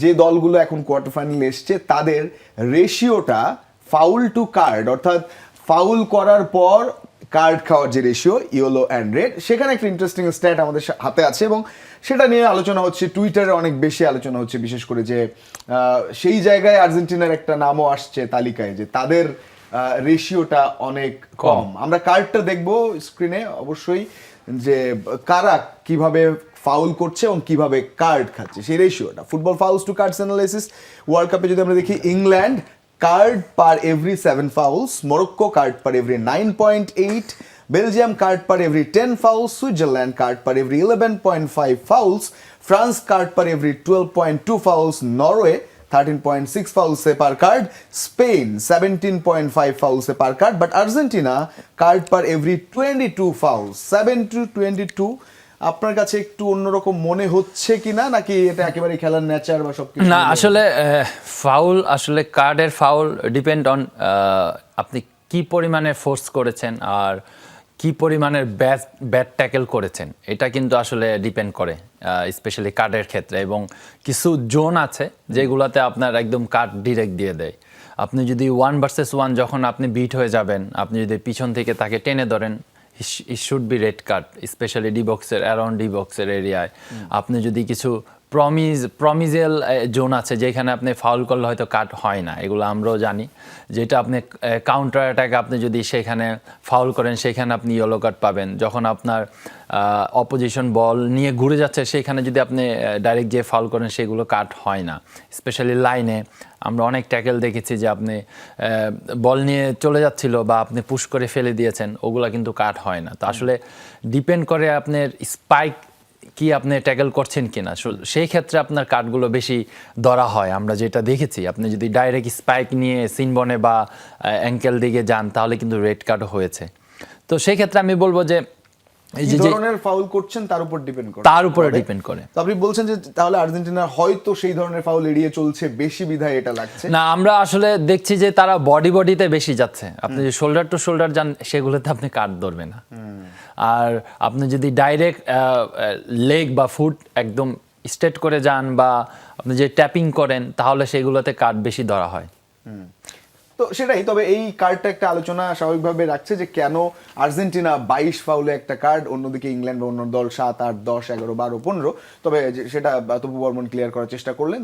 যে দলগুলো এখন কোয়ার্টার ফাইনালে এসছে তাদের রেশিওটা ফাউল টু কার্ড, অর্থাৎ ফাউল করার পর কার্ড খাওয়ার যে রেশিও, ইয়েলো অ্যান্ড রেড, সেখানে একটা ইন্টারেস্টিং স্ট্যাট আমাদের হাতে আছে এবং সেটা নিয়ে আলোচনা হচ্ছে, টুইটারে অনেক বেশি আলোচনা হচ্ছে, বিশেষ করে যে সেই জায়গায় আর্জেন্টিনার একটা নামও আসছে তালিকায় যে তাদের রেশিওটা অনেক কম। আমরা কার্ডটা দেখবো স্ক্রিনে অবশ্যই, যে কারা কিভাবে ফাউল করছে এবং কিভাবে কার্ড খাচ্ছে সেই রেশিওটা। Football fouls to cards analysis, world কাপে যদি আমরা দেখি, England card per every 7 fouls, Morocco card per every 9.8, Belgium card per every 10 fouls, Switzerland card per every 11.5 fouls, France card per every 12.2 fouls, Norway 13.6 fouls per card, Spain 17.5 fouls per card, but Argentina card per every 22 fouls, 7 to 22। আপনার কাছে একটু অন্যরকম মনে হচ্ছে কিনা, নাকি এটা একেবারে খেলার নেচার বা সবকিছু? না, আসলে ফাউল, আসলে কার্ডের ফাউল ডিপেন্ড অন আপনি কি পরিমাণে ফোর্স করেছেন আর কি পরিমাণের ব্যাট ট্যাকেল করেছেন, এটা কিন্তু আসলে ডিপেন্ড করে স্পেশালি কার্ডের ক্ষেত্রে। এবং কিছু জোন আছে যেগুলোতে আপনার একদম কার্ড ডিরেক্ট দিয়ে দেয়। আপনি যদি 1 ভার্সেস 1 যখন আপনি বিট হয়ে যাবেন, আপনি যদি পিছন থেকে তাকে টেনে ধরেন, it should be red card, specially D বক্সের অ্যারাউন্ড ডি বক্সের এরিয়ায়। আপনি যদি কিছু প্রমিজিয়াল জোন আছে যেখানে আপনি ফাউল করলে হয়তো কাট হয় না, এগুলো আমরাও জানি, যেটা আপনি কাউন্টার অ্যাটাক আপনি যদি সেখানে ফাউল করেন সেখানে আপনি ইয়েলো কার্ড পাবেন। যখন আপনার অপোজিশন বল নিয়ে ঘুরে যাচ্ছে সেখানে যদি আপনি ডাইরেক্ট যে ফাউল করেন সেগুলো কাট হয় না। স্পেশালি লাইনে আমরা অনেক ট্যাকেল দেখেছি যে আপনি বল নিয়ে চলে যাচ্ছিল বা আপনি পুশ করে ফেলে দিয়েছেন, ওগুলো কিন্তু কাট হয় না। তো আসলে ডিপেন্ড করে আপনার স্পাইক কি আপনি ট্যাকেল করছেন কিনা, সেই ক্ষেত্রে আপনার কার্ডগুলো বেশি ধরা হয়। আমরা যেটা দেখেছি, আপনি যদি ডাইরেক্ট স্পাইক নিয়ে সিনবনে বা অ্যাঙ্কেল দিকে যান তাহলে কিন্তু রেড কার্ড হয়েছে। তো সেই ক্ষেত্রে আমি বলবো যে এই যে ধরনের ফাউল করছেন তার উপর ডিপেন্ড করে, তার উপরে ডিপেন্ড করে। তো আপনি বলছেন যে তাহলে আর্জেন্টিনা হয়তো সেই ধরনের ফাউল এড়িয়ে চলছে বেশি, বিধায় এটা লাগছে না। আমরা আসলে দেখছি যে তারা বডিতে বেশি যাচ্ছে। আপনি যে শোল্ডার টু শোল্ডার যান সেগুলোতে আপনি কাট ধরবে না। আর আপনি যদি ডাইরেক্ট লেগ বা ফুট একদম স্ট্রেট করে যান বা আপনি যে ট্যাপিং করেন তাহলে সেগুলোতে কাট বেশি ধরা হয়। তো সেটাই। তবে এই কার্ডটা একটা আলোচনা স্বাভাবিকভাবে রাখছে যে কেন আর্জেন্টিনা 22 ফাউলে একটা কার্ড, অন্যদিকে ইংল্যান্ড বা অন্য দল 7, 8, 10, 11, 12, 15। তবে সেটা তপু বর্মন ক্লিয়ার করার চেষ্টা করলেন।